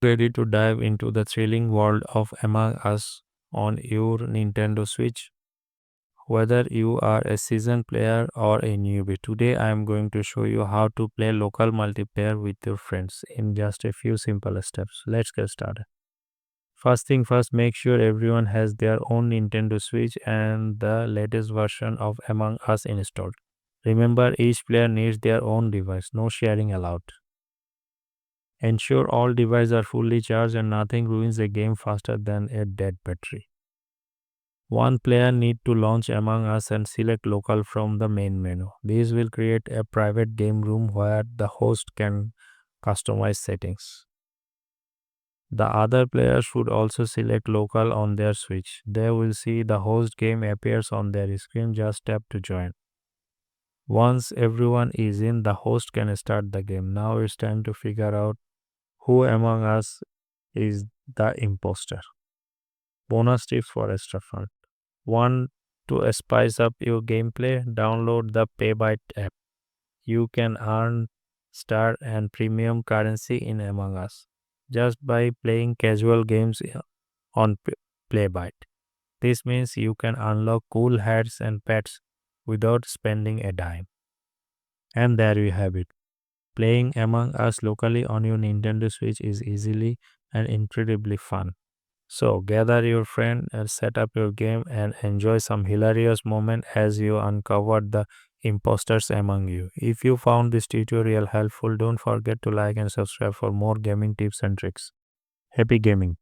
Ready to dive into the thrilling world of Among Us on your Nintendo Switch? Whether you are a seasoned player or a newbie, today I am going to show you how to play local multiplayer with your friends in just a few simple steps. Let's get started. First thing first, make sure everyone has their own Nintendo Switch and the latest version of Among Us installed. Remember, each player needs their own device, no sharing allowed. Ensure all devices are fully charged and nothing ruins a game faster than a dead battery. One player need to launch Among Us and select local from the main menu. This will create a private game room where the host can customize settings. The other player should also select local on their switch. They will see the host game appears on their screen. Just tap to join. Once everyone is in, the host can start the game. Now it's time to figure out who among us is the imposter. Bonus tips for extra fun. Want to spice up your gameplay? Download the Paybyte app. You can earn star and premium currency in Among Us just by playing casual games on Playbyte. This means you can unlock cool hats and pets without spending a dime. And there you have it. Playing Among Us locally on your Nintendo Switch is easily and incredibly fun. So gather your friend and set up your game and enjoy some hilarious moment as you uncover the imposters among you. If you found this tutorial helpful, don't forget to like and subscribe for more gaming tips and tricks. Happy gaming!